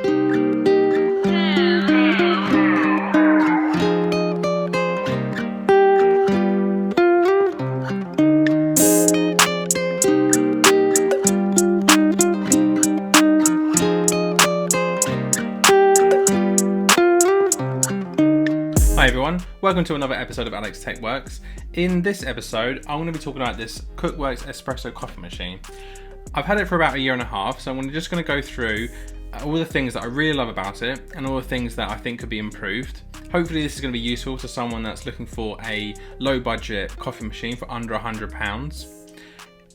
Hi everyone, welcome to another episode of AlexTechWorks. In this episode, I'm going to be talking about this CookWorks espresso coffee machine. I've had it for about a year and a half, so I'm just going to go through all the things that I really love about it and all the things that I think could be improved. Hopefully this is going to be useful to someone that's looking for a low budget coffee machine for under £100.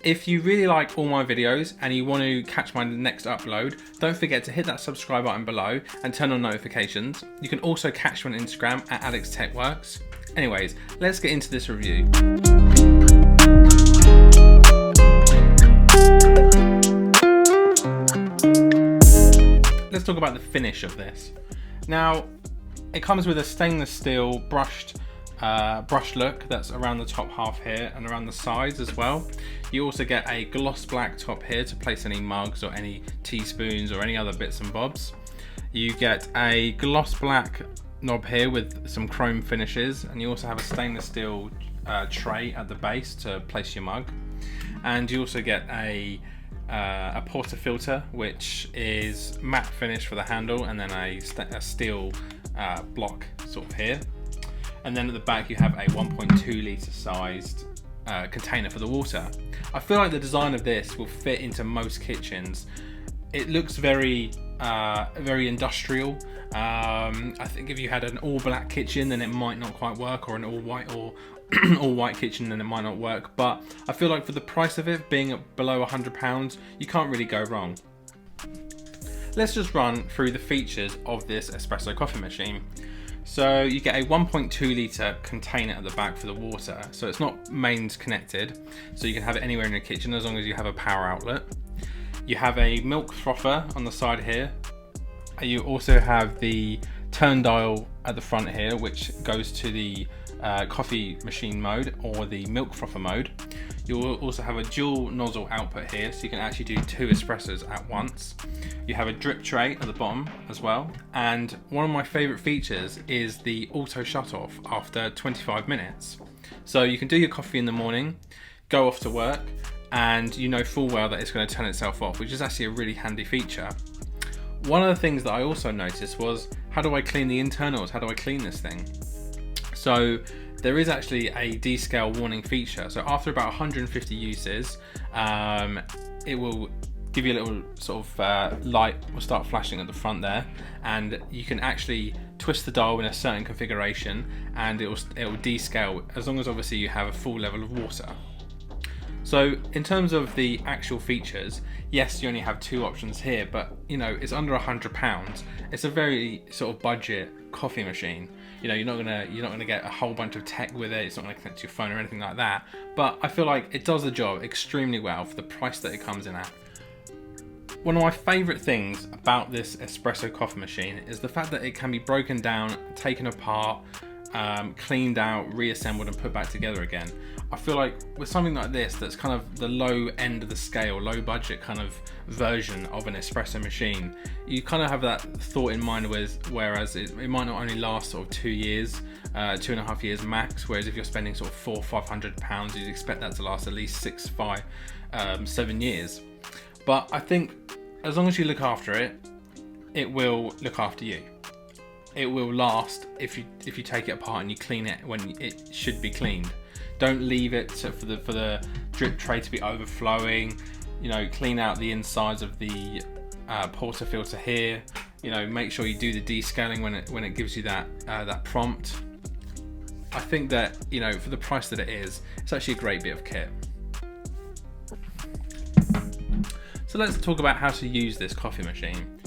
If you really like all my videos and you want to catch my next upload, don't forget to hit that subscribe button below and turn on notifications. You can also catch me on Instagram at AlexTechWorks. Anyways, let's get into this review. Let's talk about the finish of this. Now, it comes with a stainless steel brushed look that's around the top half here and around the sides as well. You also get a gloss black top here to place any mugs or any teaspoons or any other bits and bobs. You get a gloss black knob here with some chrome finishes, and you also have a stainless steel tray at the base to place your mug. And you also get a portafilter, which is matte finish for the handle, and then a steel block sort of here. And then at the back you have a 1.2 litre sized container for the water. I feel like the design of this will fit into most kitchens. It looks very industrial. I think if you had an all black kitchen then it might not quite work, or an all white or all white kitchen then it might not work, but I feel like for the price of it being below £100 you can't really go wrong. Let's just run through the features of this espresso coffee machine. So you get a 1.2 litre container at the back for the water, so it's not mains connected, so you can have it anywhere in your kitchen as long as you have a power outlet. You have a milk frother on the side here. You also have the turn dial at the front here, which goes to the coffee machine mode or the milk frother mode. You will also have a dual nozzle output here, so you can actually do 2 espressos at once. You have a drip tray at the bottom as well, and one of my favourite features is the auto shut off after 25 minutes. So you can do your coffee in the morning, go off to work, and you know full well that it's going to turn itself off, which is actually a really handy feature. One of the things that I also noticed was, how do I clean the internals? How do I clean this thing? So there is actually a descale warning feature. So after about 150 uses, it will give you a little sort of light will start flashing at the front there, and you can actually twist the dial in a certain configuration and it will descale, as long as obviously you have a full level of water. So in terms of the actual features, yes, you only have 2 options here, but you know, it's under £100. It's a very sort of budget coffee machine. You know, you're not gonna get a whole bunch of tech with it. It's not gonna connect to your phone or anything like that. But I feel like it does the job extremely well for the price that it comes in at. One of my favourite things about this espresso coffee machine is the fact that it can be broken down, taken apart, cleaned out, reassembled and put back together again. I feel like with something like this that's kind of the low end of the scale, low budget kind of version of an espresso machine, you kind of have that thought in mind, whereas it might not only last sort of 2 years, 2.5 years max, whereas if you're spending sort of £400-500, you'd expect that to last at least 6, 5, 7 years. But I think as long as you look after it, it will look after you. It will last if you take it apart and you clean it when it should be cleaned. Don't leave it for the drip tray to be overflowing. You know, clean out the insides of the portafilter here. You know, make sure you do the descaling when it gives you that prompt. I think that, you know, for the price that it is, it's actually a great bit of kit. So let's talk about how to use this coffee machine.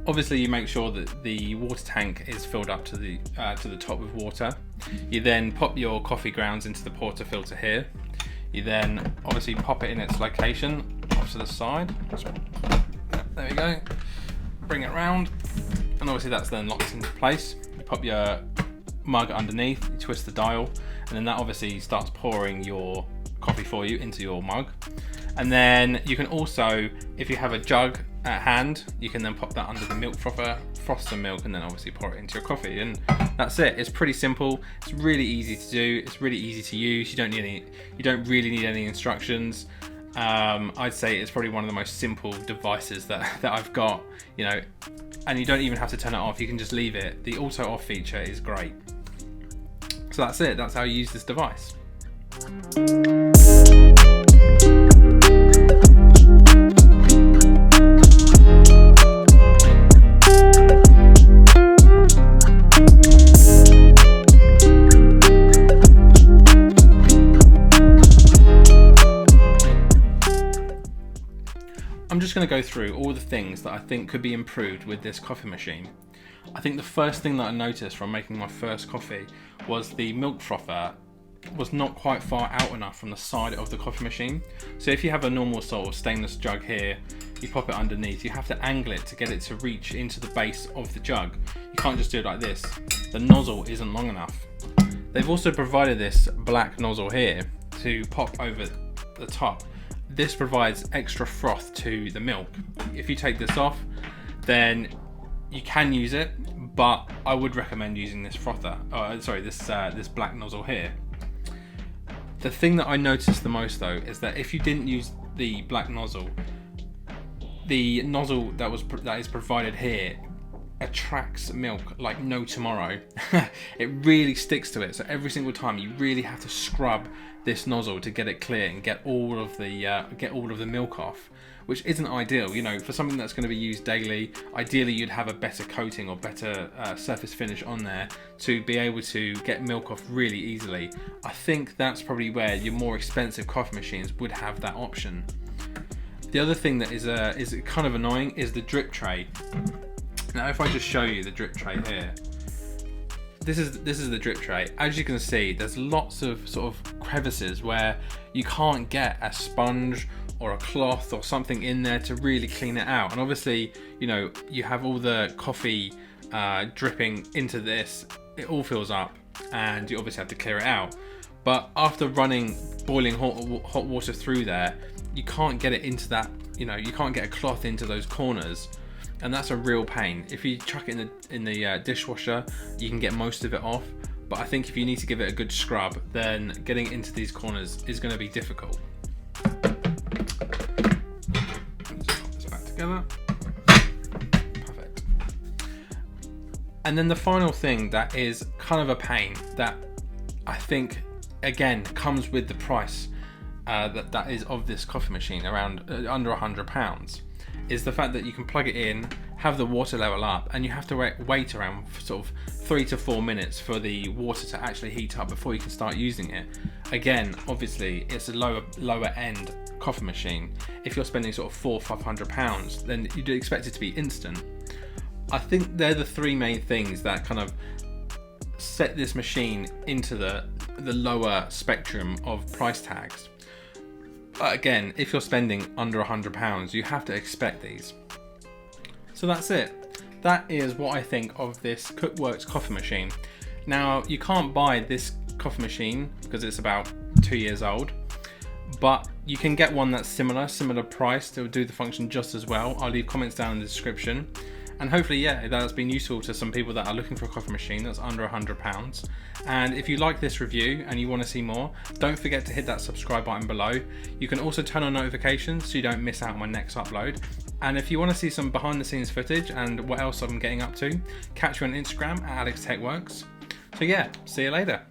Obviously, you make sure that the water tank is filled up to the top with water. You then pop your coffee grounds into the portafilter here. You then obviously pop it in its location off to the side. There we go. Bring it round, and obviously that's then locked into place. You pop your mug underneath, you twist the dial, and then that obviously starts pouring your coffee for you into your mug. And then you can also, if you have a jug at hand, you can then pop that under the milk frother, frost some milk, and then obviously pour it into your coffee, and that's it. It's pretty simple. It's really easy to do. It's really easy to use. You don't really need any instructions. I'd say it's probably one of the most simple devices that I've got, you know, and you don't even have to turn it off. You can just leave it. The auto off feature is great. So that's it. That's how you use this device. I'm just going to go through all the things that I think could be improved with this coffee machine. I think the first thing that I noticed from making my first coffee was the milk frother was not quite far out enough from the side of the coffee machine. So if you have a normal sort of stainless jug here, you pop it underneath, you have to angle it to get it to reach into the base of the jug. You can't just do it like this. The nozzle isn't long enough. They've also provided this black nozzle here to pop over the top. This provides extra froth to the milk. If you take this off, then you can use it, but I would recommend using this frother. This black nozzle here. The thing that I noticed the most though is that if you didn't use the black nozzle, the nozzle that is provided here attracts milk like no tomorrow. It really sticks to it, so every single time you really have to scrub this nozzle to get it clear and get all of the milk off, which isn't ideal. You know, for something that's going to be used daily, ideally you'd have a better coating or better surface finish on there to be able to get milk off really easily. I think that's probably where your more expensive coffee machines would have that option. The other thing that is kind of annoying is the drip tray. Now if I just show you the drip tray here, this is the drip tray. As you can see, there's lots of sort of crevices where you can't get a sponge or a cloth or something in there to really clean it out. And obviously, you know, you have all the coffee dripping into this, it all fills up and you obviously have to clear it out. But after running boiling hot water through there, you can't get it into that, you know, you can't get a cloth into those corners. And that's a real pain. If you chuck it in the dishwasher, you can get most of it off. But I think if you need to give it a good scrub, then getting into these corners is going to be difficult. Let's put this back together. Perfect. And then the final thing that is kind of a pain that I think again comes with the price that is of this coffee machine, around under £100. Is the fact that you can plug it in, have the water level up, and you have to wait around sort of 3 to 4 minutes for the water to actually heat up before you can start using it. Again, obviously, it's a lower end coffee machine. If you're spending sort of £400-500, then you'd expect it to be instant. I think they're the three main things that kind of set this machine into the lower spectrum of price tags. Again, if you're spending under £100, you have to expect these. So that's it. That is what I think of this CookWorks coffee machine. Now, you can't buy this coffee machine because it's about 2 years old, but you can get one that's similar price to do the function just as well. I'll leave comments down in the description. And hopefully, yeah, that's been useful to some people that are looking for a coffee machine that's under £100. And if you like this review and you want to see more, don't forget to hit that subscribe button below. You can also turn on notifications so you don't miss out on my next upload. And if you want to see some behind the scenes footage and what else I'm getting up to, catch me on Instagram at AlexTechWorks. So yeah, see you later.